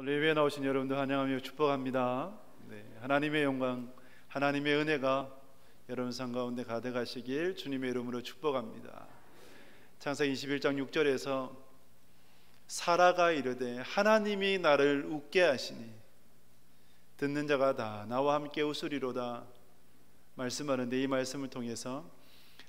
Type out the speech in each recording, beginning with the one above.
오늘 예배에 나오신 여러분들 환영하며 축복합니다. 하나님의 영광, 하나님의 은혜가 여러분 삶 가운데 가득하시길 주님의 이름으로 축복합니다. 창세기 21장 6절에서 사라가 이르되 하나님이 나를 웃게 하시니 듣는 자가 다 나와 함께 웃으리로다 말씀하는데, 이 말씀을 통해서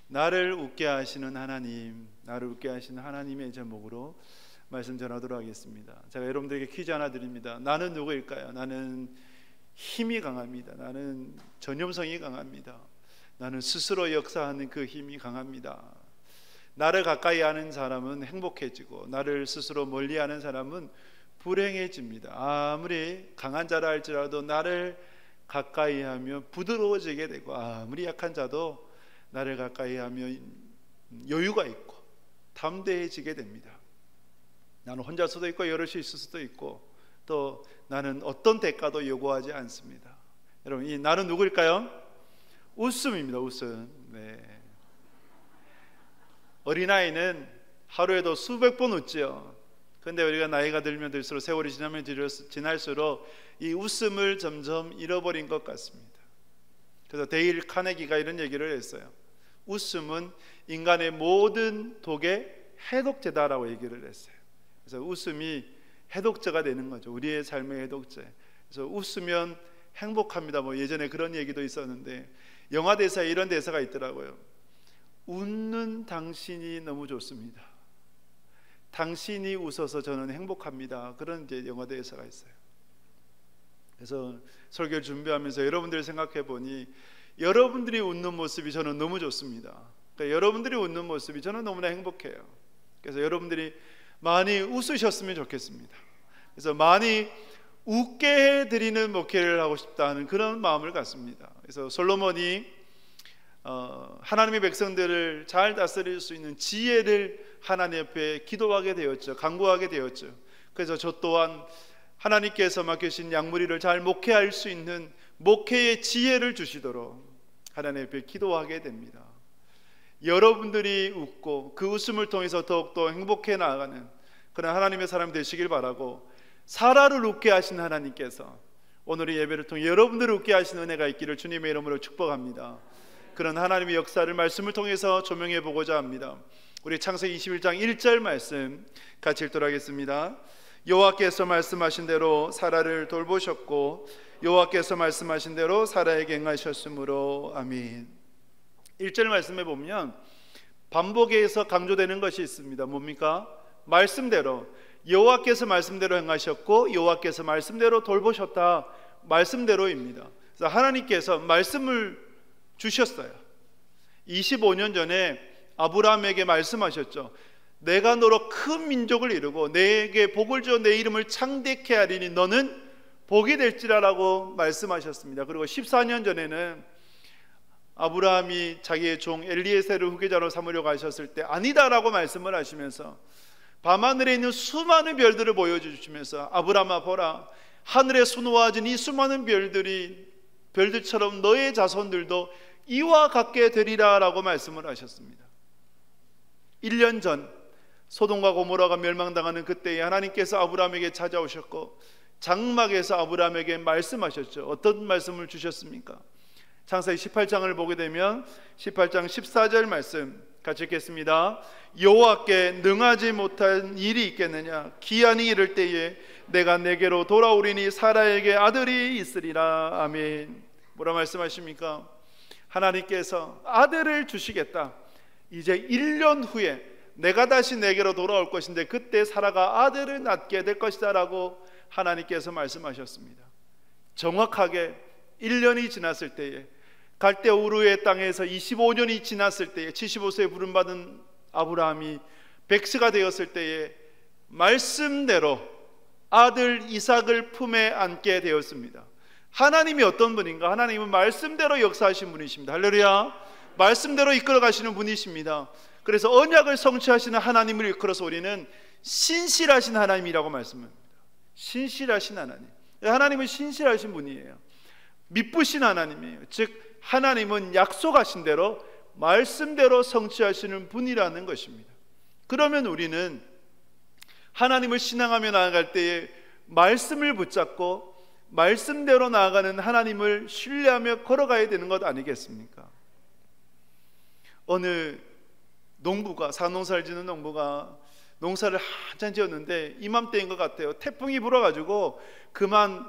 나를 웃게 하시는 하나님, 나를 웃게 하시는 하나님의 제목으로 말씀 전하도록 하겠습니다. 제가 여러분들에게 퀴즈 하나 드립니다. 나는 누구일까요? 나는 힘이 강합니다. 나는 전염성이 강합니다. 나는 스스로 역사하는 그 힘이 강합니다. 나를 가까이 하는 사람은 행복해지고 나를 스스로 멀리하는 사람은 불행해집니다. 아무리 강한 자라 할지라도 나를 가까이 하면 부드러워지게 되고, 아무리 약한 자도 나를 가까이 하면 여유가 있고 담대해지게 됩니다. 나는 혼자 수도 있고 여럿이 있을 수도 있고, 또 나는 어떤 대가도 요구하지 않습니다. 여러분, 이 나는 누구일까요? 웃음입니다. 웃음. 어린아이는 하루에도 수백 번 웃지요. 그런데 우리가 나이가 들면 들수록, 세월이 지나면 지날수록 이 웃음을 점점 잃어버린 것 같습니다. 그래서 데일 카네기가 이런 얘기를 했어요. 웃음은 인간의 모든 독의 해독제다라고 얘기를 했어요. 그래서 웃음이 해독제가 되는 거죠. 우리의 삶의 해독제. 그래서 웃으면 행복합니다. 예전에 그런 얘기도 있었는데, 영화 대사에 이런 대사가 있더라고요. 웃는 당신이 너무 좋습니다. 당신이 웃어서 저는 행복합니다. 그런 이제 영화 대사가 있어요. 그래서 설교를 준비하면서 여러분들 생각해 보니, 여러분들이 웃는 모습이 저는 너무 좋습니다. 그러니까 여러분들이 웃는 모습이 저는 너무나 행복해요. 그래서 여러분들이 많이 웃으셨으면 좋겠습니다. 그래서 많이 웃게 해드리는 목회를 하고 싶다는 그런 마음을 갖습니다. 그래서 솔로몬이 하나님의 백성들을 잘 다스릴 수 있는 지혜를 하나님 앞에 기도하게 되었죠. 간구하게 되었죠. 그래서 저 또한 하나님께서 맡기신 양무리를 잘 목회할 수 있는 목회의 지혜를 주시도록 하나님 앞에 기도하게 됩니다. 여러분들이 웃고 그 웃음을 통해서 더욱더 행복해 나아가는 그런 하나님의 사람 되시길 바라고, 사라를 웃게 하신 하나님께서 오늘의 예배를 통해 여러분들을 웃게 하시는 은혜가 있기를 주님의 이름으로 축복합니다. 그런 하나님의 역사를 말씀을 통해서 조명해 보고자 합니다. 우리 창세기 21장 1절 말씀 같이 읽도록 하겠습니다. 여호와께서 말씀하신 대로 사라를 돌보셨고 여호와께서 말씀하신 대로 사라에게 행하셨으므로. 아멘. 1절 말씀에 보면 반복해서 강조되는 것이 있습니다. 뭡니까? 말씀대로, 여호와께서 말씀대로 행하셨고 여호와께서 말씀대로 돌보셨다. 말씀대로입니다. 그래서 하나님께서 말씀을 주셨어요. 25년 전에 아브라함에게 말씀하셨죠. 내가 너로 큰 민족을 이루고 내게 복을 주어 내 이름을 창대케 하리니 너는 복이 될지라라고 말씀하셨습니다. 그리고 14년 전에는 아브라함이 자기의 종 엘리에셀을 후계자로 삼으려고 하셨을 때 아니다라고 말씀을 하시면서 밤하늘에 있는 수많은 별들을 보여주시면서, 아브라함아 보라, 하늘에 수놓아진 이 수많은 별들처럼 너의 자손들도 이와 같게 되리라 라고 말씀을 하셨습니다. 1년 전 소돔과 고모라가 멸망당하는 그때에 하나님께서 아브라함에게 찾아오셨고 장막에서 아브라함에게 말씀하셨죠. 어떤 말씀을 주셨습니까? 창세기 18장을 보게 되면 18장 14절 말씀 같이 읽겠습니다. 여호와께 능하지 못한 일이 있겠느냐? 기한이 이를 때에 내가 내게로 돌아오리니 사라에게 아들이 있으리라. 아멘. 뭐라 말씀하십니까? 하나님께서 아들을 주시겠다. 이제 1년 후에 내가 다시 내게로 돌아올 것인데 그때 사라가 아들을 낳게 될 것이다 라고 하나님께서 말씀하셨습니다. 정확하게 1년이 지났을 때에, 갈대 우르의 땅에서 25년이 지났을 때에 75세에 부름받은 아브라함이 백세가 되었을 때에 말씀대로 아들 이삭을 품에 안게 되었습니다. 하나님이 어떤 분인가? 하나님은 말씀대로 역사하신 분이십니다. 할렐루야. 말씀대로 이끌어 가시는 분이십니다. 그래서 언약을 성취하시는 하나님을 이끌어서 우리는 신실하신 하나님이라고 말씀합니다. 신실하신 하나님. 하나님은 신실하신 분이에요. 미쁘신 하나님이에요. 즉 하나님은 약속하신 대로 말씀대로 성취하시는 분이라는 것입니다. 그러면 우리는 하나님을 신앙하며 나아갈 때에 말씀을 붙잡고 말씀대로 나아가는 하나님을 신뢰하며 걸어가야 되는 것 아니겠습니까? 어느 농부가, 산농사를 짓는 농부가 농사를 한참 지었는데 이맘때인 것 같아요. 태풍이 불어가지고 그만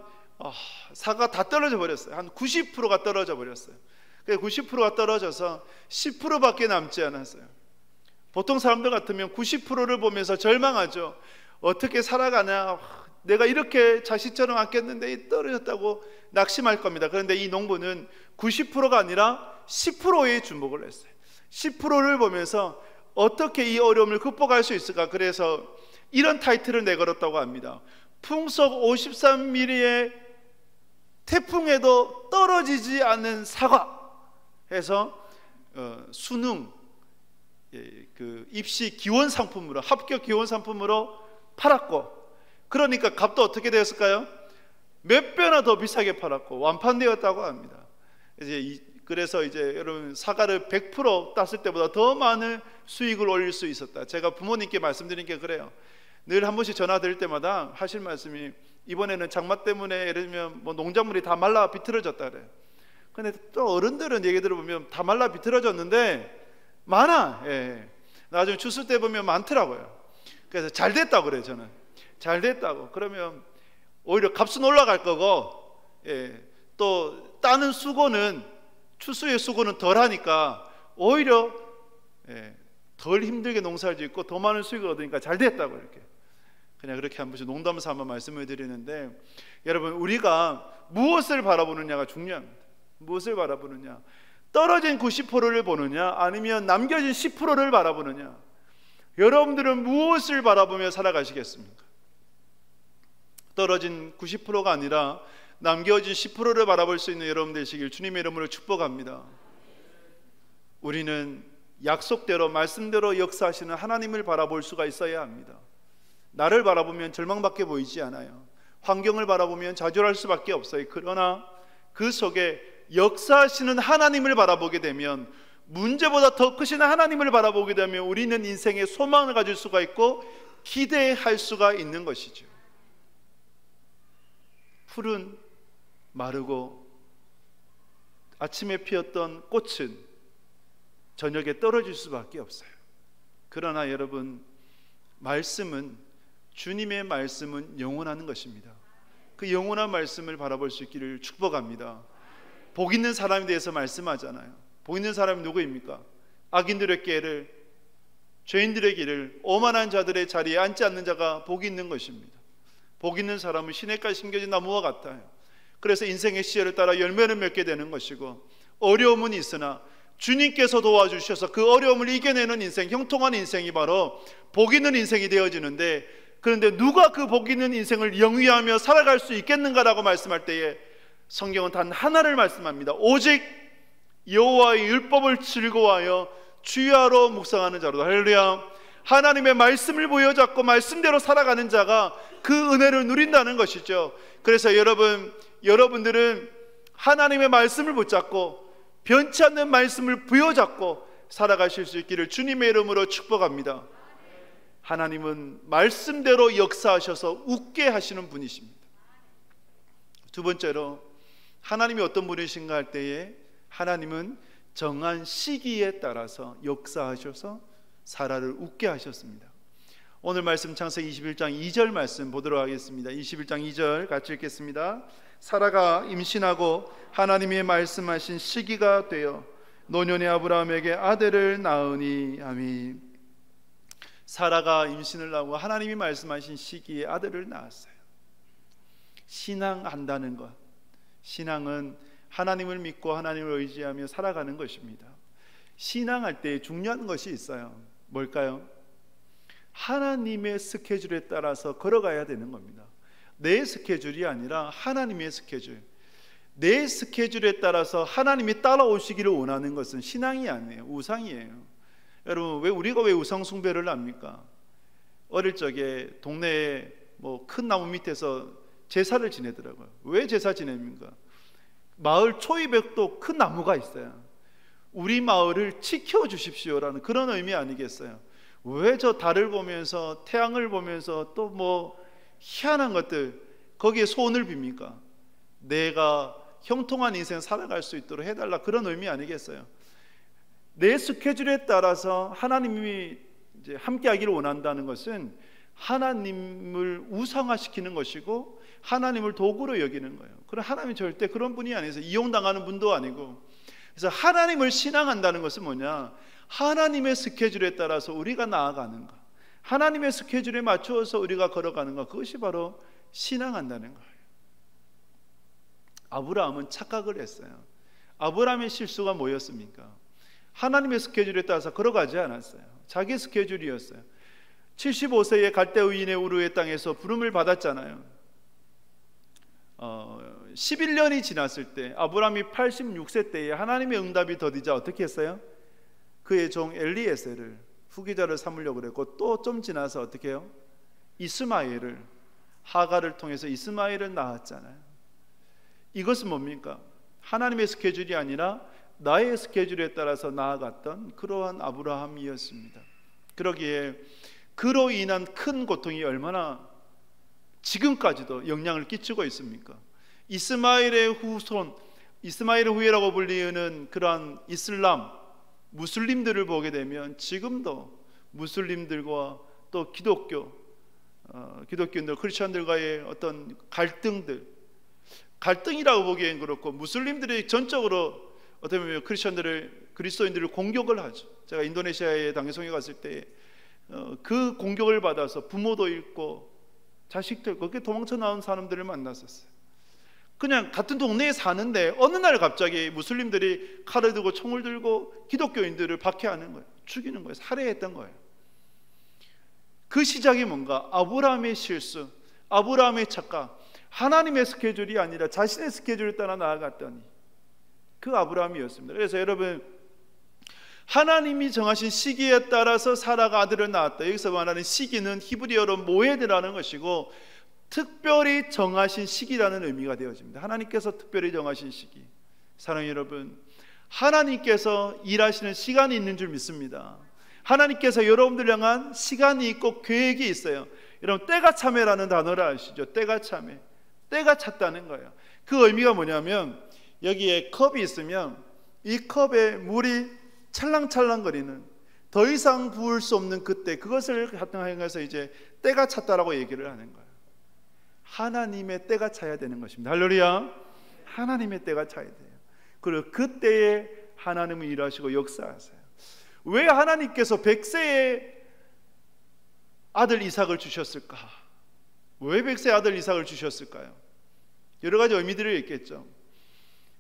사가 다 떨어져 버렸어요. 한 90%가 떨어져 버렸어요. 90%가 떨어져서 10%밖에 남지 않았어요. 보통 사람들 같으면 90%를 보면서 절망하죠. 어떻게 살아가냐, 내가 이렇게 자식처럼 아꼈는데 떨어졌다고 낙심할 겁니다. 그런데 이 농부는 90%가 아니라 10%에 주목을 했어요. 10%를 보면서 어떻게 이 어려움을 극복할 수 있을까? 그래서 이런 타이틀을 내걸었다고 합니다. 풍속 53mm의 태풍에도 떨어지지 않는 사과 해서 수능 그 입시 기원 상품으로, 합격 기원 상품으로 팔았고, 그러니까 값도 어떻게 되었을까요? 몇 배나 더 비싸게 팔았고 완판되었다고 합니다. 그래서 이제 여러분, 사과를 100% 땄을 때보다 더 많은 수익을 올릴 수 있었다. 제가 부모님께 말씀드린 게 그래요. 늘 한 번씩 전화 드릴 때마다 하실 말씀이, 이번에는 장마 때문에 예를 들면 뭐 농작물이 다 말라 비틀어졌다 그래요. 근데 또 어른들은 얘기 들어보면 다 말라 비틀어졌는데 많아. 예. 나중에 추수 때 보면 많더라고요. 그래서 잘 됐다고 그래요. 저는 잘 됐다고. 그러면 오히려 값은 올라갈 거고, 예, 또 따는 수고는, 추수의 수고는 덜 하니까 오히려 덜 힘들게 농사를 짓고 더 많은 수익을 얻으니까 잘 됐다고, 이렇게 그냥 그렇게 한 번씩 농담 삼아 말씀을 드리는데, 여러분, 우리가 무엇을 바라보느냐가 중요합니다. 무엇을 바라보느냐, 떨어진 90%를 보느냐, 아니면 남겨진 10%를 바라보느냐. 여러분들은 무엇을 바라보며 살아가시겠습니까? 떨어진 90%가 아니라 남겨진 10%를 바라볼 수 있는 여러분 되시길 주님의 이름으로 축복합니다. 우리는 약속대로, 말씀대로 역사하시는 하나님을 바라볼 수가 있어야 합니다. 나를 바라보면 절망밖에 보이지 않아요. 환경을 바라보면 좌절할 수밖에 없어요. 그러나 그 속에 역사하시는 하나님을 바라보게 되면, 문제보다 더 크신 하나님을 바라보게 되면 우리는 인생에 소망을 가질 수가 있고 기대할 수가 있는 것이죠. 풀은 마르고 아침에 피었던 꽃은 저녁에 떨어질 수밖에 없어요. 그러나 여러분, 말씀은, 주님의 말씀은 영원한 것입니다. 그 영원한 말씀을 바라볼 수 있기를 축복합니다. 복 있는 사람에 대해서 말씀하잖아요. 복 있는 사람이 누구입니까? 악인들의 꾀를, 죄인들의 길을, 오만한 자들의 자리에 앉지 않는 자가 복이 있는 것입니다. 복 있는 사람은 시냇가에 심겨진 나무와 같아요. 그래서 인생의 시절을 따라 열매를 맺게 되는 것이고, 어려움은 있으나 주님께서 도와주셔서 그 어려움을 이겨내는 인생, 형통한 인생이 바로 복 있는 인생이 되어지는데, 그런데 누가 그 복 있는 인생을 영위하며 살아갈 수 있겠는가라고 말씀할 때에 성경은 단 하나를 말씀합니다. 오직 여호와의 율법을 즐거워하여 주야로 묵상하는 자로다. 할렐루야. 하나님의 말씀을 보여잡고 말씀대로 살아가는 자가 그 은혜를 누린다는 것이죠. 그래서 여러분들은 하나님의 말씀을 붙잡고 변치 않는 말씀을 부여잡고 살아가실 수 있기를 주님의 이름으로 축복합니다. 하나님은 말씀대로 역사하셔서 웃게 하시는 분이십니다. 두 번째로, 하나님이 어떤 분이신가 할 때에 하나님은 정한 시기에 따라서 역사하셔서 사라를 웃게 하셨습니다. 오늘 말씀 창세기 21장 2절 말씀 보도록 하겠습니다. 21장 2절 같이 읽겠습니다. 사라가 임신하고 하나님이 말씀하신 시기가 되어 노년의 아브라함에게 아들을 낳으니. 아멘. 사라가 임신을 하고 하나님이 말씀하신 시기에 아들을 낳았어요. 신앙한다는 것, 신앙은 하나님을 믿고 하나님을 의지하며 살아가는 것입니다. 신앙할 때 중요한 것이 있어요. 뭘까요? 하나님의 스케줄에 따라서 걸어가야 되는 겁니다. 내 스케줄이 아니라 하나님의 스케줄. 내 스케줄에 따라서 하나님이 따라오시기를 원하는 것은 신앙이 아니에요. 우상이에요. 여러분, 우리가 왜 우상 숭배를 합니까? 어릴 적에 동네에 큰 나무 밑에서 제사를 지내더라고요. 왜 제사 지냅니까? 마을 초입에도 큰 나무가 있어요. 우리 마을을 지켜주십시오라는 그런 의미 아니겠어요? 왜 저 달을 보면서 태양을 보면서 또 희한한 것들, 거기에 소원을 빕니까? 내가 형통한 인생 살아갈 수 있도록 해달라, 그런 의미 아니겠어요? 내 스케줄에 따라서 하나님이 이제 함께하기를 원한다는 것은 하나님을 우상화시키는 것이고 하나님을 도구로 여기는 거예요. 그럼 하나님이 절대 그런 분이 아니어서 이용당하는 분도 아니고, 그래서 하나님을 신앙한다는 것은 뭐냐? 하나님의 스케줄에 따라서 우리가 나아가는 것, 하나님의 스케줄에 맞추어서 우리가 걸어가는 것, 그것이 바로 신앙한다는 거예요. 아브라함은 착각을 했어요. 아브라함의 실수가 뭐였습니까? 하나님의 스케줄에 따라서 걸어가지 않았어요. 자기 스케줄이었어요. 75세에 갈대우인의 우르의 땅에서 부름을 받았잖아요. 11년이 지났을 때, 아브라함이 86세 때에 하나님의 응답이 더디자 어떻게 했어요? 그의 종 엘리에셀을 후계자를 삼으려고 그랬고, 또 좀 지나서 어떻게 해요? 이스마엘을, 하갈을 통해서 이스마엘을 낳았잖아요. 이것은 뭡니까? 하나님의 스케줄이 아니라 나의 스케줄에 따라서 나아갔던 그러한 아브라함이었습니다. 그러기에 그로 인한 큰 고통이 얼마나 지금까지도 영향을 끼치고 있습니까? 이스마엘의 후손, 이스마엘의 후예라고 불리는 그러한 이슬람, 무슬림들을 보게 되면 지금도 무슬림들과 또 기독교인들, 크리스천들과의 어떤 갈등이라고 보기엔 그렇고, 무슬림들이 전적으로 어떻게 보면 그리스도인들을 공격을 하죠. 제가 인도네시아에 당회송에 갔을 때 그 공격을 받아서 부모도 잃고 자식들, 거기에 도망쳐 나온 사람들을 만났었어요. 그냥 같은 동네에 사는데 어느 날 갑자기 무슬림들이 칼을 들고 총을 들고 기독교인들을 박해하는 거예요. 죽이는 거예요. 살해했던 거예요. 그 시작이 뭔가? 아브라함의 실수, 아브라함의 착각, 하나님의 스케줄이 아니라 자신의 스케줄을 따라 나아갔더니 그 아브라함이었습니다. 그래서 여러분, 하나님이 정하신 시기에 따라서 사라가 아들을 낳았다. 여기서 말하는 시기는 히브리어로 모에드라는 것이고, 특별히 정하신 시기라는 의미가 되어집니다. 하나님께서 특별히 정하신 시기. 사랑하는 여러분, 하나님께서 일하시는 시간이 있는 줄 믿습니다. 하나님께서 여러분들 향한 시간이 있고 계획이 있어요. 여러분, 때가 참회라는 단어를 아시죠? 때가 참회, 때가 찼다는 거예요. 그 의미가 뭐냐면, 여기에 컵이 있으면 이 컵에 물이 찰랑찰랑거리는, 더 이상 부을 수 없는 그때, 그것을 하여서 이제 때가 찼다라고 얘기를 하는 거예요. 하나님의 때가 차야 되는 것입니다. 할렐루야. 하나님의 때가 차야 돼요. 그리고 그때에 하나님은 일하시고 역사하세요. 왜 하나님께서 100세의 아들 이삭을 주셨을까? 왜 100세의 아들 이삭을 주셨을까요? 여러 가지 의미들이 있겠죠.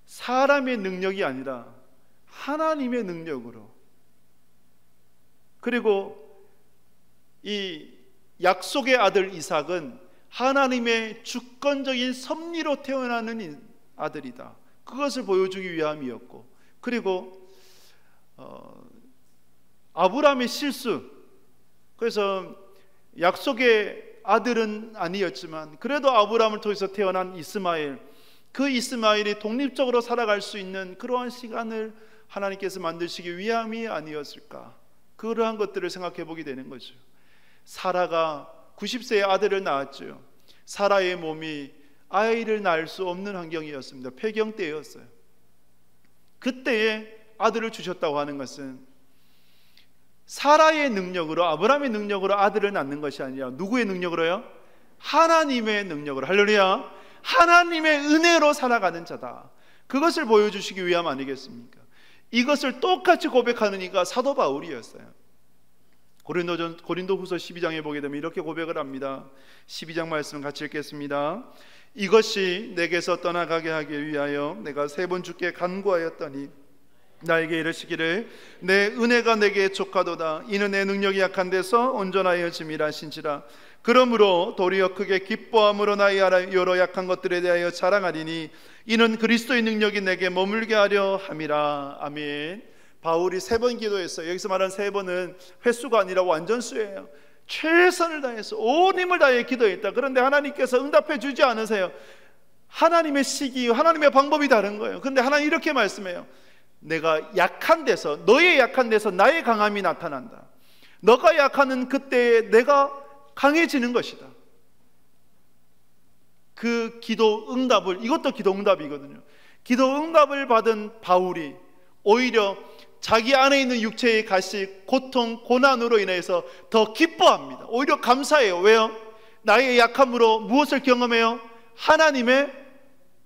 사람의 능력이 아니라 하나님의 능력으로, 그리고 이 약속의 아들 이삭은 하나님의 주권적인 섭리로 태어나는 아들이다, 그것을 보여주기 위함이었고, 그리고 아브라함의 실수, 그래서 약속의 아들은 아니었지만 그래도 아브라함을 통해서 태어난 이스마엘, 그 이스마엘이 독립적으로 살아갈 수 있는 그러한 시간을 하나님께서 만드시기 위함이 아니었을까, 그러한 것들을 생각해 보게 되는 거죠. 사라가 90세의 아들을 낳았죠. 사라의 몸이 아이를 낳을 수 없는 환경이었습니다. 폐경 때였어요. 그때에 아들을 주셨다고 하는 것은 사라의 능력으로, 아브라함의 능력으로 아들을 낳는 것이 아니라 누구의 능력으로요? 하나님의 능력으로. 할렐루야. 하나님의 은혜로 살아가는 자다, 그것을 보여주시기 위함 아니겠습니까? 이것을 똑같이 고백하는 이가 사도 바울이었어요. 고린도후서 12장에 보게 되면 이렇게 고백을 합니다. 12장 말씀 같이 읽겠습니다. 이것이 내게서 떠나가게 하기 위하여 내가 3번 주께 간구하였더니 나에게 이르시기를 내 은혜가 내게 족하도다. 이는 내 능력이 약한 데서 온전하여 짐이라 하신지라. 그러므로 도리어 크게 기뻐함으로 나의 여러 약한 것들에 대하여 자랑하리니 이는 그리스도의 능력이 내게 머물게 하려 함이라. 아멘. 바울이 3번 기도했어요. 여기서 말하는 3번은 횟수가 아니라 완전수예요. 최선을 다해서 온 힘을 다해 기도했다. 그런데 하나님께서 응답해 주지 않으세요. 하나님의 시기, 하나님의 방법이 다른 거예요. 그런데 하나님 이렇게 말씀해요. 내가 약한 데서, 너의 약한 데서 나의 강함이 나타난다. 너가 약하는 그때에 내가 강해지는 것이다. 그 기도 응답을, 이것도 기도 응답이거든요. 기도 응답을 받은 바울이 오히려 자기 안에 있는 육체의 가식, 고통, 고난으로 인해서 더 기뻐합니다. 오히려 감사해요. 왜요? 나의 약함으로 무엇을 경험해요? 하나님의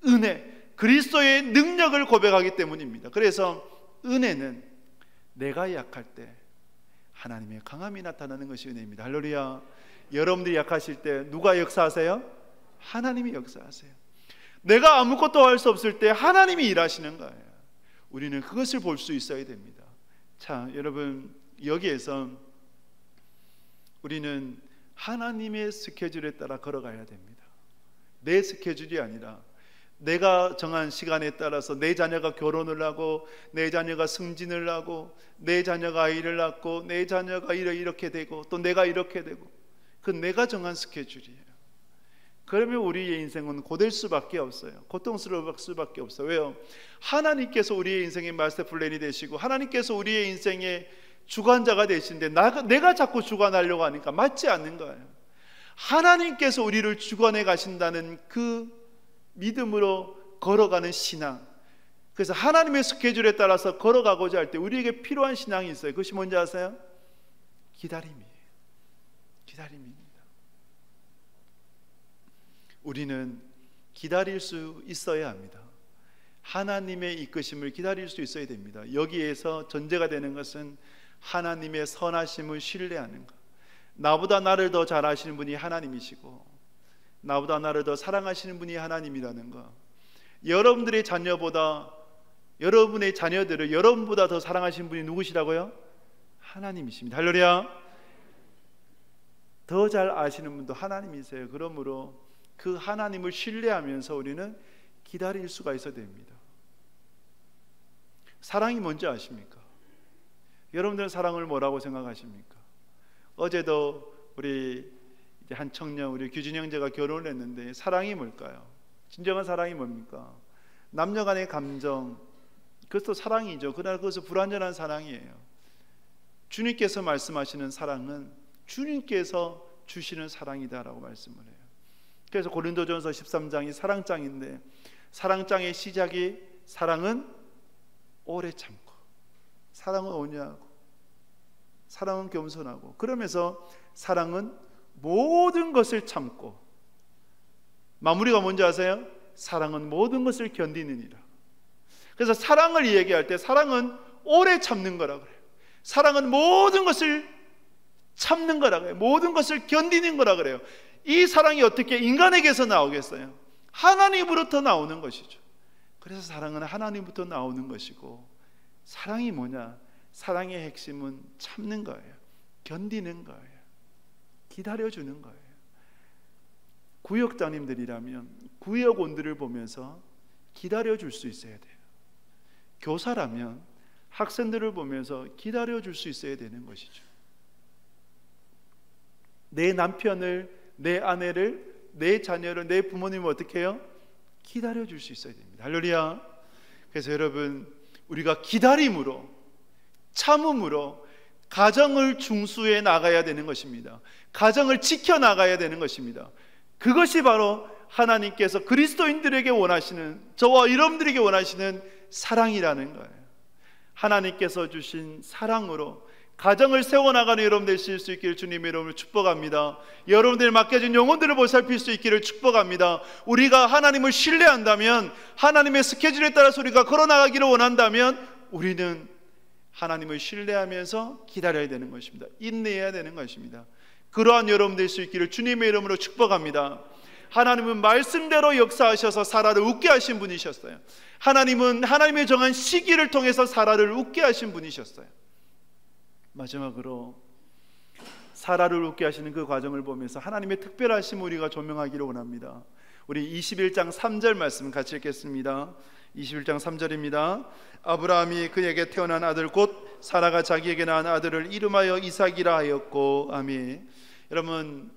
은혜, 그리스도의 능력을 고백하기 때문입니다. 그래서 은혜는 내가 약할 때 하나님의 강함이 나타나는 것이 은혜입니다. 할렐루야. 여러분들이 약하실 때 누가 역사하세요? 하나님이 역사하세요. 내가 아무것도 할 수 없을 때 하나님이 일하시는 거예요. 우리는 그것을 볼 수 있어야 됩니다. 자, 여러분, 여기에서 우리는 하나님의 스케줄에 따라 걸어가야 됩니다. 내 스케줄이 아니라 내가 정한 시간에 따라서 내 자녀가 결혼을 하고, 내 자녀가 승진을 하고, 내 자녀가 아이를 낳고, 내 자녀가 이렇게 되고, 또 내가 이렇게 되고, 그 내가 정한 스케줄이에요. 그러면 우리의 인생은 고될 수밖에 없어요. 고통스러울 수밖에 없어요. 왜요? 하나님께서 우리의 인생의 마스터 플랜이 되시고, 하나님께서 우리의 인생의 주관자가 되시는데 내가 자꾸 주관하려고 하니까 맞지 않는 거예요. 하나님께서 우리를 주관해 가신다는 그 믿음으로 걸어가는 신앙, 그래서 하나님의 스케줄에 따라서 걸어가고자 할 때 우리에게 필요한 신앙이 있어요. 그것이 뭔지 아세요? 기다림이에요. 기다림입니다. 우리는 기다릴 수 있어야 합니다. 하나님의 이끄심을 기다릴 수 있어야 됩니다. 여기에서 전제가 되는 것은 하나님의 선하심을 신뢰하는 것. 나보다 나를 더 잘 아시는 분이 하나님이시고, 나보다 나를 더 사랑하시는 분이 하나님이라는 것. 여러분들의 자녀보다, 여러분의 자녀들을 여러분보다 더 사랑하시는 분이 누구시라고요? 하나님이십니다. 할렐루야. 더 잘 아시는 분도 하나님이세요. 그러므로 그 하나님을 신뢰하면서 우리는 기다릴 수가 있어야 됩니다. 사랑이 뭔지 아십니까? 여러분들은 사랑을 뭐라고 생각하십니까? 어제도 우리 한 청년, 우리 규진 형제가 결혼을 했는데 사랑이 뭘까요? 진정한 사랑이 뭡니까? 남녀 간의 감정, 그것도 사랑이죠. 그러나 그것은 불완전한 사랑이에요. 주님께서 말씀하시는 사랑은 주님께서 주시는 사랑이다라고 말씀을 해요. 그래서 고린도전서 13장이 사랑장인데, 사랑장의 시작이 사랑은 오래 참고, 사랑은 온유하고, 사랑은 겸손하고, 그러면서 사랑은 모든 것을 참고, 마무리가 뭔지 아세요? 사랑은 모든 것을 견디느니라. 그래서 사랑을 얘기할 때 사랑은 오래 참는 거라고 그래요. 사랑은 모든 것을 참는 거라고 그래요. 모든 것을 견디는 거라고 그래요. 이 사랑이 어떻게 인간에게서 나오겠어요? 하나님으로부터 나오는 것이죠. 그래서 사랑은 하나님부터 나오는 것이고, 사랑이 뭐냐? 사랑의 핵심은 참는 거예요. 견디는 거예요. 기다려주는 거예요. 구역장님들이라면 구역원들을 보면서 기다려줄 수 있어야 돼요. 교사라면 학생들을 보면서 기다려줄 수 있어야 되는 것이죠. 내 남편을, 내 아내를, 내 자녀를, 내 부모님을 어떻게 해요? 기다려줄 수 있어야 됩니다. 할렐루야. 그래서 여러분, 우리가 기다림으로, 참음으로 가정을 중수해 나가야 되는 것입니다. 가정을 지켜나가야 되는 것입니다. 그것이 바로 하나님께서 그리스도인들에게 원하시는, 저와 여러분들에게 원하시는 사랑이라는 거예요. 하나님께서 주신 사랑으로 가정을 세워나가는 여러분 되실 수 있기를 주님의 이름으로 축복합니다. 여러분들 맡겨진 영혼들을 보살필 수 있기를 축복합니다. 우리가 하나님을 신뢰한다면, 하나님의 스케줄에 따라서 우리가 걸어나가기를 원한다면, 우리는 하나님을 신뢰하면서 기다려야 되는 것입니다. 인내해야 되는 것입니다. 그러한 여러분 될 수 있기를 주님의 이름으로 축복합니다. 하나님은 말씀대로 역사하셔서 사라를 웃게 하신 분이셨어요. 하나님은 하나님의 정한 시기를 통해서 사라를 웃게 하신 분이셨어요. 마지막으로 사라를 웃게 하시는 그 과정을 보면서 하나님의 특별하심을 우리가 조명하기를 원합니다. 우리 21장 3절 말씀 같이 읽겠습니다. 21장 3절입니다. 아브라함이 그에게 태어난 아들 곧 사라가 자기에게 낳은 아들을 이름하여 이삭이라 하였고. 아멘. 여러분,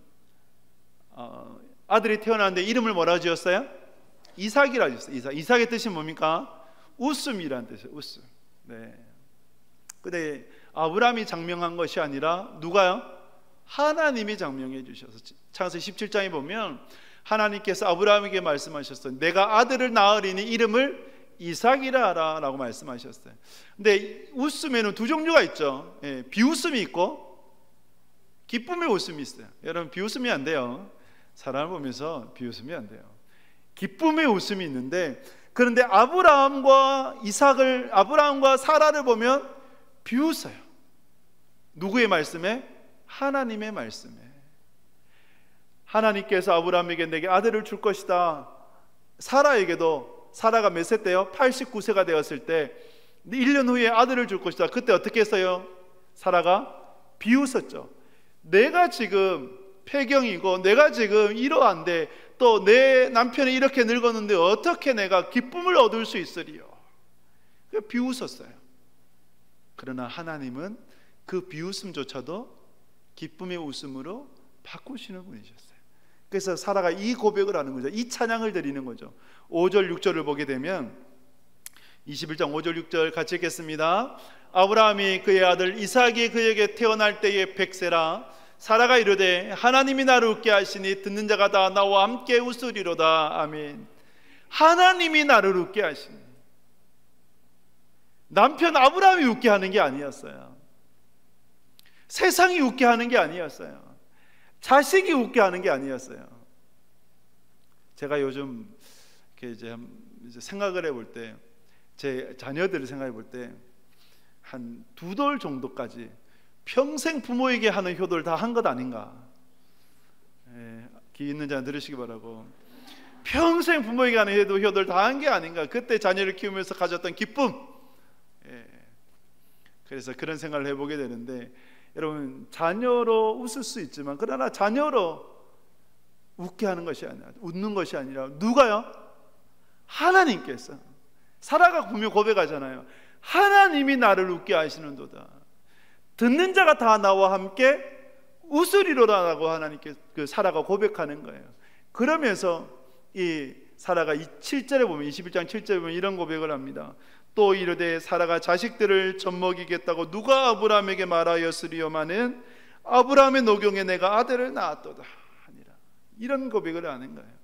아들이 태어났는데 이름을 뭐라 지었어요? 이삭이라 지었어요. 이삭의 뜻이 뭡니까? 웃음이라는 뜻이에요. 웃음. 네. 근데 아브라함이 장명한 것이 아니라 누가요? 하나님이 장명해 주셔서 창세기 17장에 보면 하나님께서 아브라함에게 말씀하셨어요. 내가 아들을 낳으리니 이름을 이삭이라 하라 라고 말씀하셨어요. 근데 웃음에는 두 종류가 있죠. 비웃음이 있고 기쁨의 웃음이 있어요. 여러분, 비웃으면 안 돼요. 사람을 보면서 비웃으면 안 돼요. 기쁨의 웃음이 있는데, 그런데 아브라함과 사라를 보면 비웃어요. 누구의 말씀에? 하나님의 말씀에. 하나님께서 아브라함에게 내게 아들을 줄 것이다. 사라에게도, 사라가 몇 세 때요? 89세가 되었을 때 1년 후에 아들을 줄 것이다. 그때 어떻게 했어요? 사라가 비웃었죠. 내가 지금 폐경이고 내가 지금 이러한데 또 내 남편이 이렇게 늙었는데 어떻게 내가 기쁨을 얻을 수 있으리요? 비웃었어요. 그러나 하나님은 그 비웃음조차도 기쁨의 웃음으로 바꾸시는 분이셨어요. 그래서 사라가 이 고백을 하는 거죠. 이 찬양을 드리는 거죠. 5절 6절을 보게 되면 21장 5절 6절 같이 읽겠습니다. 아브라함이 그의 아들 이삭이 그에게 태어날 때에 100세라. 사라가 이르되 하나님이 나를 웃게 하시니 듣는 자가 다 나와 함께 웃으리로다. 아멘. 하나님이 나를 웃게 하시니, 남편 아브라함이 웃게 하는 게 아니었어요. 세상이 웃게 하는 게 아니었어요. 자식이 웃게 하는 게 아니었어요. 제가 요즘 이렇게 이제 생각을 해볼 때, 제 자녀들을 생각해 볼 때 한 2돌 정도까지 평생 부모에게 하는 효도를 다 한 것 아닌가. 귀 있는 자는 들으시기 바라고. 평생 부모에게 하는 효도를 다 한 게 아닌가. 그때 자녀를 키우면서 가졌던 기쁨. 그래서 그런 생각을 해보게 되는데, 여러분, 자녀로 웃을 수 있지만 그러나 자녀로 웃게 하는 것이 아니라, 웃는 것이 아니라 누가요? 하나님께서. 사라가 분명 고백하잖아요. 하나님이 나를 웃게 하시는도다. 듣는 자가 다 나와 함께 웃으리로라고 하나님께 그 사라가 고백하는 거예요. 그러면서 이 사라가 7절에 보면, 21장 7절에 보면 이런 고백을 합니다. 또 이르되 사라가 자식들을 젖먹이겠다고 누가 아브라함에게 말하였으리요마는 아브라함의 노경에 내가 아들을 낳았도다 하니라. 이런 고백을 하는 거예요.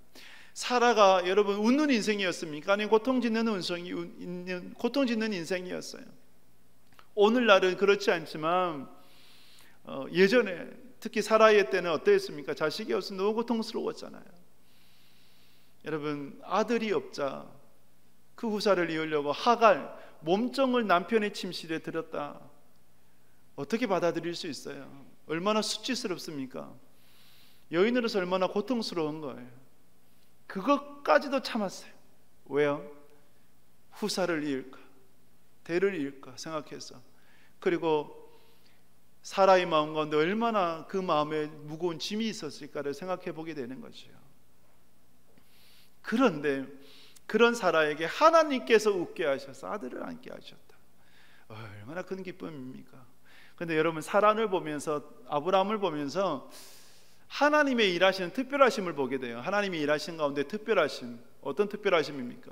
사라가 여러분 웃는 인생이었습니까? 아니면 고통짓는 인생이었어요? 오늘날은 그렇지 않지만 예전에 특히 사라의 때는 어땠습니까? 자식이 없으면 너무 고통스러웠잖아요. 여러분, 아들이 없자 그 후사를 이으려고 하갈, 몸종을 남편의 침실에 들였다. 어떻게 받아들일 수 있어요? 얼마나 수치스럽습니까? 여인으로서 얼마나 고통스러운 거예요. 그것까지도 참았어요. 왜요? 후사를 이을까, 대를 이을까 생각해서. 그리고 사라의 마음 가운데 얼마나 그 마음에 무거운 짐이 있었을까를 생각해 보게 되는 거죠. 그런데 그런 사라에게 하나님께서 웃게 하셔서 아들을 안게 하셨다. 얼마나 큰 기쁨입니까? 그런데 여러분, 사라를 보면서, 아브라함을 보면서 하나님의 일하시는 특별하심을 보게 돼요. 하나님이 일하신 가운데 특별하심, 어떤 특별하심입니까?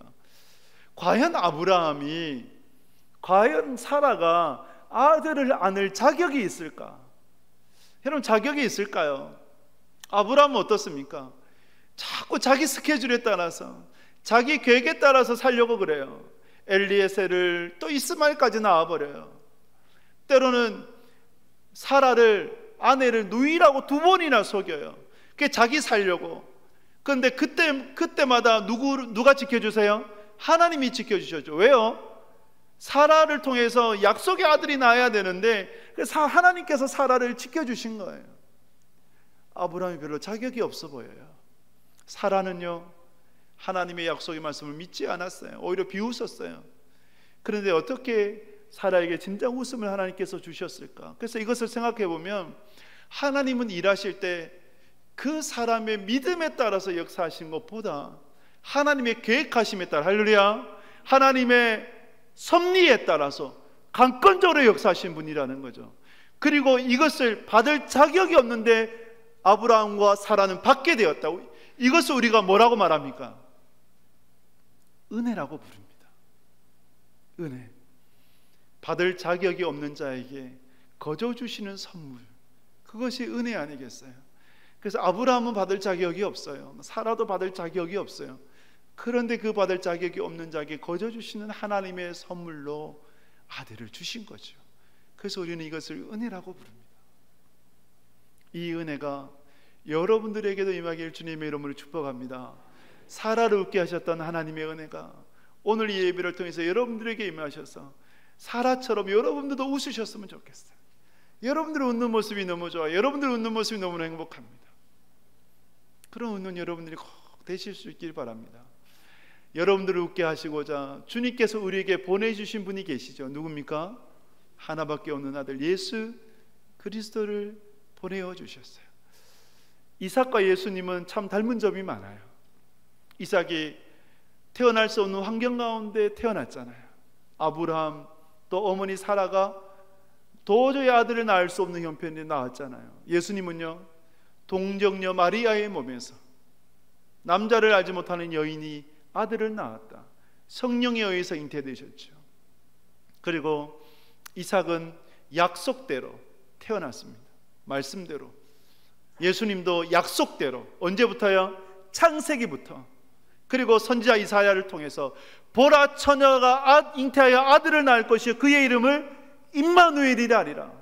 과연 아브라함이, 과연 사라가 아들을 안을 자격이 있을까? 여러분, 자격이 있을까요? 아브라함은 어떻습니까? 자꾸 자기 스케줄에 따라서, 자기 계획에 따라서 살려고 그래요. 엘리에셀을 또 이스마엘까지 낳아버려요. 때로는 사라를, 아내를 누이라고 2번이나 속여요. 그게 자기 살려고. 그런데 그때마다 누가 지켜주세요? 하나님이 지켜주셨죠. 왜요? 사라를 통해서 약속의 아들이 나야 되는데 하나님께서 사라를 지켜주신 거예요. 아브라함이 별로 자격이 없어 보여요. 사라는요, 하나님의 약속의 말씀을 믿지 않았어요. 오히려 비웃었어요. 그런데 어떻게 사라에게 진짜 웃음을 하나님께서 주셨을까? 그래서 이것을 생각해 보면 하나님은 일하실 때 그 사람의 믿음에 따라서 역사하신 것보다 하나님의 계획하심에 따라, 할렐루야, 하나님의 섭리에 따라서 강권적으로 역사하신 분이라는 거죠. 그리고 이것을 받을 자격이 없는데 아브라함과 사라는 받게 되었다고. 이것을 우리가 뭐라고 말합니까? 은혜라고 부릅니다. 은혜. 받을 자격이 없는 자에게 거저 주시는 선물, 그것이 은혜 아니겠어요? 그래서 아브라함은 받을 자격이 없어요. 사라도 받을 자격이 없어요. 그런데 그 받을 자격이 없는 자에게 거저 주시는 하나님의 선물로 아들을 주신 거죠. 그래서 우리는 이것을 은혜라고 부릅니다. 이 은혜가 여러분들에게도 임하길 주님의 이름으로 축복합니다. 사라를 웃게 하셨던 하나님의 은혜가 오늘 이 예배를 통해서 여러분들에게 임하셔서 사라처럼 여러분들도 웃으셨으면 좋겠어요. 여러분들 웃는 모습이 너무 좋아요. 여러분들 웃는 모습이 너무 행복합니다. 그런 웃는 여러분들이 꼭 되실 수 있길 바랍니다. 여러분들을 웃게 하시고자 주님께서 우리에게 보내주신 분이 계시죠. 누굽니까? 하나밖에 없는 아들 예수 그리스도를 보내어 주셨어요. 이삭과 예수님은 참 닮은 점이 많아요. 이삭이 태어날 수 없는 환경 가운데 태어났잖아요. 아브라함 또 어머니 사라가 도저히 아들을 낳을 수 없는 형편에 낳았잖아요. 예수님은요, 동정녀 마리아의 몸에서 남자를 알지 못하는 여인이 아들을 낳았다. 성령에 의해서 잉태되셨죠. 그리고 이삭은 약속대로 태어났습니다. 말씀대로. 예수님도 약속대로 언제부터요? 창세기부터. 그리고 선지자 이사야를 통해서 보라 처녀가 잉태하여 아들을 낳을 것이요 그의 이름을 임마누엘이라 하리라.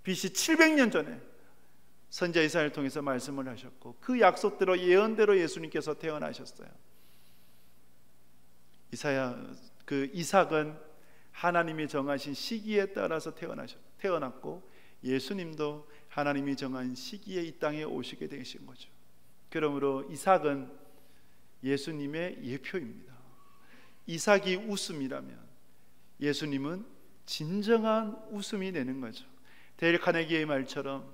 BC 700년 전에 선지자 이사야를 통해서 말씀을 하셨고 그 약속대로 예언대로 예수님께서 태어나셨어요. 이삭은 하나님이 정하신 시기에 따라서 태어났고 예수님도 하나님이 정한 시기에 이 땅에 오시게 되신 거죠. 그러므로 이삭은 예수님의 예표입니다. 이삭이 웃음이라면 예수님은 진정한 웃음이 되는 거죠. 데일 카네기의 말처럼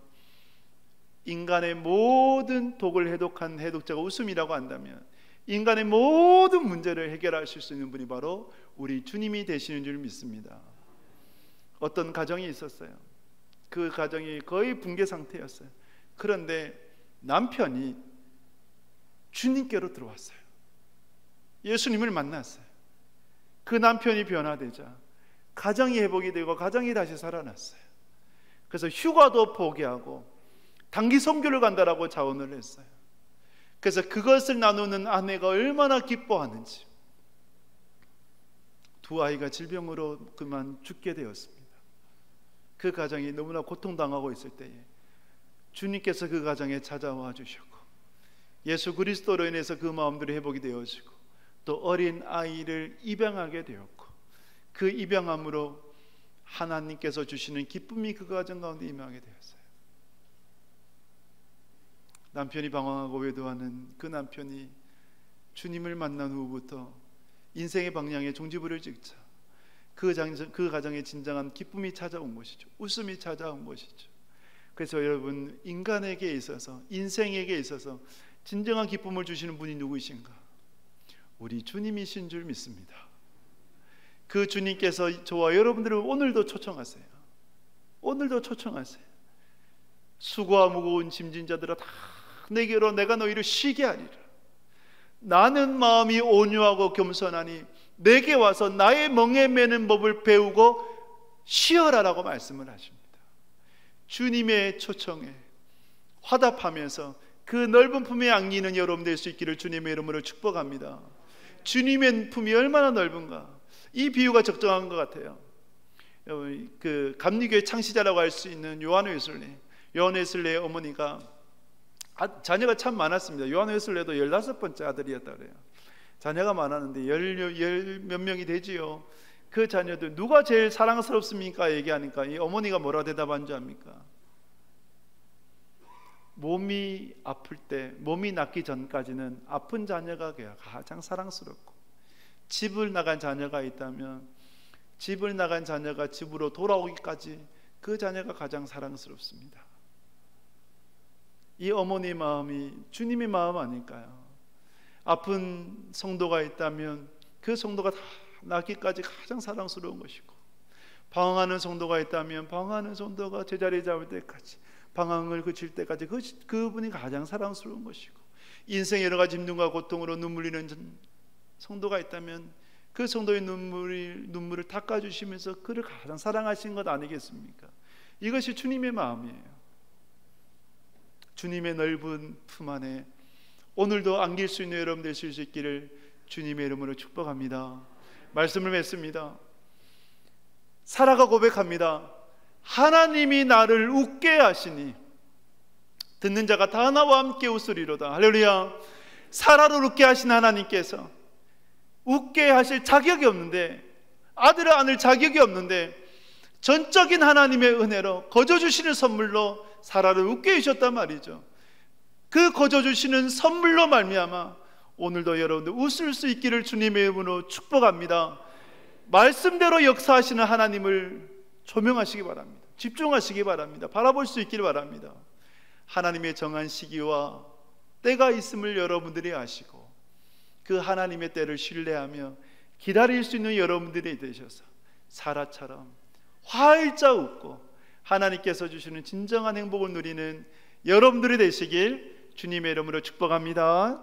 인간의 모든 독을 해독한 해독자가 웃음이라고 한다면 인간의 모든 문제를 해결하실 수 있는 분이 바로 우리 주님이 되시는 줄 믿습니다. 어떤 가정이 있었어요. 그 가정이 거의 붕괴 상태였어요. 그런데 남편이 주님께로 들어왔어요. 예수님을 만났어요. 그 남편이 변화되자 가정이 회복이 되고 가정이 다시 살아났어요. 그래서 휴가도 포기하고 단기 선교를 간다라고 자원을 했어요. 그래서 그것을 나누는 아내가 얼마나 기뻐하는지. 두 아이가 질병으로 그만 죽게 되었습니다. 그 가정이 너무나 고통당하고 있을 때에 주님께서 그 가정에 찾아와 주셨고 예수 그리스도로 인해서 그 마음들이 회복이 되어지고 또 어린 아이를 입양하게 되었고 그 입양함으로 하나님께서 주시는 기쁨이 그 가정 가운데 임하게 되었어요. 남편이 방황하고 외도하는 그 남편이 주님을 만난 후부터 인생의 방향에 종지부를 찍자 그 가정에 진정한 기쁨이 찾아온 것이죠. 웃음이 찾아온 것이죠. 그래서 여러분, 인간에게 있어서 인생에게 있어서 진정한 기쁨을 주시는 분이 누구이신가? 우리 주님이신 줄 믿습니다. 그 주님께서 저와 여러분들을 오늘도 초청하세요. 오늘도 초청하세요. 수고와 무거운 짐진 자들아 다 내게로 내가 너희를 쉬게 하리라. 나는 마음이 온유하고 겸손하니 내게 와서 나의 멍에 매는 법을 배우고 쉬어라라고 말씀을 하십니다. 주님의 초청에 화답하면서 그 넓은 품에 안기는 여러분 될 수 있기를 주님의 이름으로 축복합니다. 주님의 품이 얼마나 넓은가. 이 비유가 적정한 것 같아요. 그 감리교의 창시자라고 할 수 있는 요한 웨슬레의 어머니가 자녀가 참 많았습니다. 요한 웨슬레도 15번째 아들이었다 그래요. 자녀가 많았는데 열 몇 명이 되지요. 그 자녀들 누가 제일 사랑스럽습니까? 얘기하니까 이 어머니가 뭐라 대답한 줄 압니까? 몸이 아플 때, 몸이 낫기 전까지는 아픈 자녀가 가장 사랑스럽고, 집을 나간 자녀가 있다면 집을 나간 자녀가 집으로 돌아오기까지 그 자녀가 가장 사랑스럽습니다. 이 어머니 마음이 주님의 마음 아닐까요? 아픈 성도가 있다면 그 성도가 다 낫기까지 가장 사랑스러운 것이고, 방황하는 성도가 있다면 방황하는 성도가 제자리 잡을 때까지, 방황을 그칠 때까지 그분이 가장 사랑스러운 것이고, 인생의 여러 가지 힘듦과 고통으로 눈물 흘리는 성도가 있다면 그 성도의 눈물을 닦아주시면서 그를 가장 사랑하신 것 아니겠습니까? 이것이 주님의 마음이에요. 주님의 넓은 품 안에 오늘도 안길 수 있는 여러분 되실 수 있기를 주님의 이름으로 축복합니다. 말씀을 맺습니다. 사라가 고백합니다. 하나님이 나를 웃게 하시니 듣는 자가 다 나와 함께 웃으리로다. 할렐루야. 사라를 웃게 하신 하나님께서 웃게 하실 자격이 없는데, 아들을 안을 자격이 없는데 전적인 하나님의 은혜로 거저주시는 선물로 사라를 웃게 해주셨단 말이죠. 그 거저주시는 선물로 말미암아 오늘도 여러분들 웃을 수 있기를 주님의 이름으로 축복합니다. 말씀대로 역사하시는 하나님을 조명하시기 바랍니다. 집중하시기 바랍니다. 바라볼 수 있기를 바랍니다. 하나님의 정한 시기와 때가 있음을 여러분들이 아시고 그 하나님의 때를 신뢰하며 기다릴 수 있는 여러분들이 되셔서 사라처럼 활짝 웃고 하나님께서 주시는 진정한 행복을 누리는 여러분들이 되시길 주님의 이름으로 축복합니다.